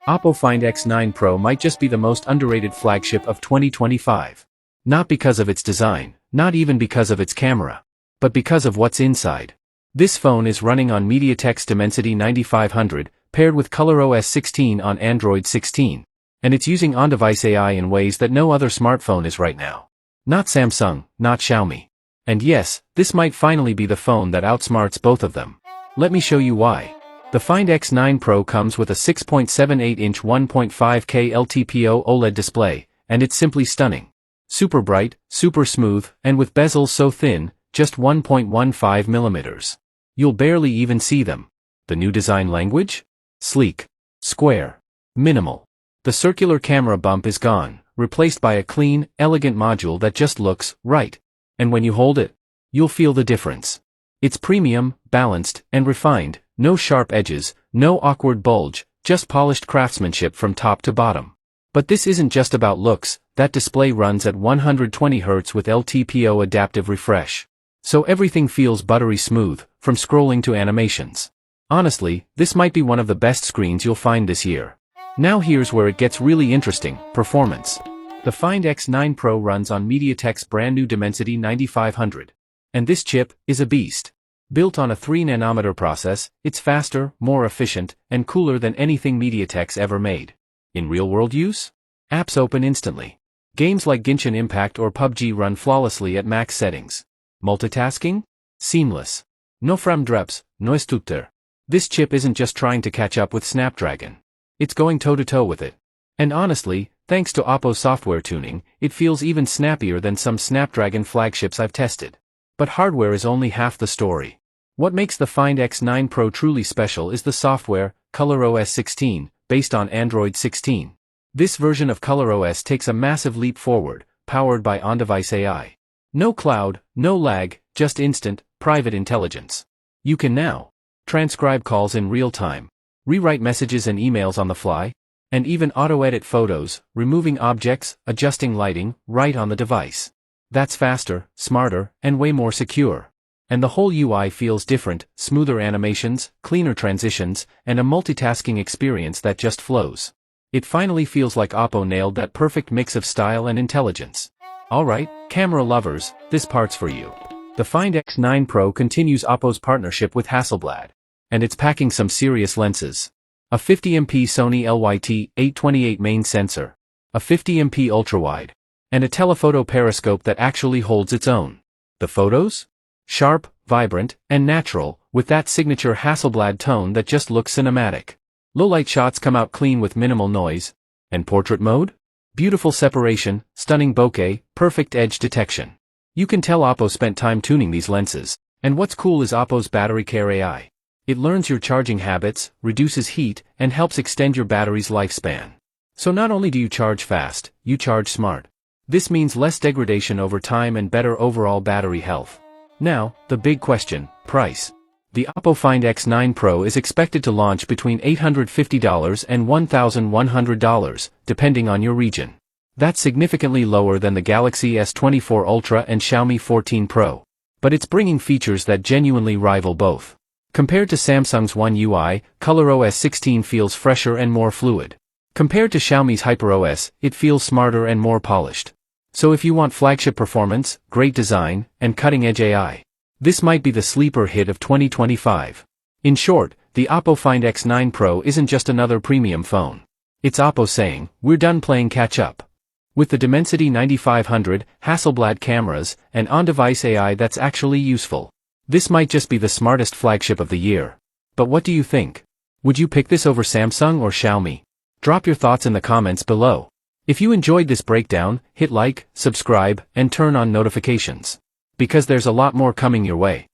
OPPO Find X9 Pro might just be the most underrated flagship of 2025. Not because of its design, not even because of its camera, but because of what's inside. This phone is running on MediaTek's Dimensity 9500, paired with ColorOS 16 on Android 16. And it's using on-device AI in ways that no other smartphone is right now. Not Samsung, not Xiaomi. And yes, this might finally be the phone that outsmarts both of them. Let me show you why. The Find X9 Pro comes with a 6.78-inch 1.5K LTPO OLED display, and it's simply stunning. Super bright, super smooth, and with bezels so thin, just 1.15 millimeters. You'll barely even see them. The new design language? Sleek. Square. Minimal. The circular camera bump is gone, replaced by a clean, elegant module that just looks right. And when you hold it, you'll feel the difference. It's premium, balanced, and refined. No sharp edges, no awkward bulge, just polished craftsmanship from top to bottom. But this isn't just about looks. That display runs at 120 Hz with LTPO adaptive refresh. So everything feels buttery smooth, from scrolling to animations. Honestly, this might be one of the best screens you'll find this year. Now here's where it gets really interesting: performance. The Find X9 Pro runs on MediaTek's brand new Dimensity 9500. And this chip is a beast. Built on a 3nm process, it's faster, more efficient, and cooler than anything MediaTek's ever made. In real-world use? Apps open instantly. Games like Genshin Impact or PUBG run flawlessly at max settings. Multitasking? Seamless. No framdreps, no stutter. This chip isn't just trying to catch up with Snapdragon. It's going toe-to-toe with it. And honestly, thanks to OPPO's software tuning, it feels even snappier than some Snapdragon flagships I've tested. But hardware is only half the story. What makes the Find X9 Pro truly special is the software, ColorOS 16, based on Android 16. This version of ColorOS takes a massive leap forward, powered by on-device AI. No cloud, no lag, just instant, private intelligence. You can now transcribe calls in real time, rewrite messages and emails on the fly, and even auto-edit photos, removing objects, adjusting lighting, right on the device. That's faster, smarter, and way more secure. And the whole UI feels different: smoother animations, cleaner transitions, and a multitasking experience that just flows. It finally feels like OPPO nailed that perfect mix of style and intelligence. Alright, camera lovers, this part's for you. The Find X9 Pro continues OPPO's partnership with Hasselblad. And it's packing some serious lenses. A 50MP Sony LYT-828 main sensor. A 50MP ultrawide. And a telephoto periscope that actually holds its own. The photos? Sharp, vibrant, and natural, with that signature Hasselblad tone that just looks cinematic. Low-light shots come out clean with minimal noise. And portrait mode? Beautiful separation, stunning bokeh, perfect edge detection. You can tell OPPO spent time tuning these lenses. And what's cool is OPPO's battery care AI. It learns your charging habits, reduces heat, and helps extend your battery's lifespan. So not only do you charge fast, you charge smart. This means less degradation over time and better overall battery health. Now, the big question: price. The OPPO Find X9 Pro is expected to launch between $850 and $1,100, depending on your region. That's significantly lower than the Galaxy S24 Ultra and Xiaomi 14 Pro. But it's bringing features that genuinely rival both. Compared to Samsung's One UI, ColorOS 16 feels fresher and more fluid. Compared to Xiaomi's HyperOS, it feels smarter and more polished. So if you want flagship performance, great design, and cutting-edge AI, this might be the sleeper hit of 2025. In short, the OPPO Find X9 Pro isn't just another premium phone. It's OPPO saying, we're done playing catch-up. With the Dimensity 9500, Hasselblad cameras, and on-device AI that's actually useful, this might just be the smartest flagship of the year. But what do you think? Would you pick this over Samsung or Xiaomi? Drop your thoughts in the comments below. If you enjoyed this breakdown, hit like, subscribe, and turn on notifications. Because there's a lot more coming your way.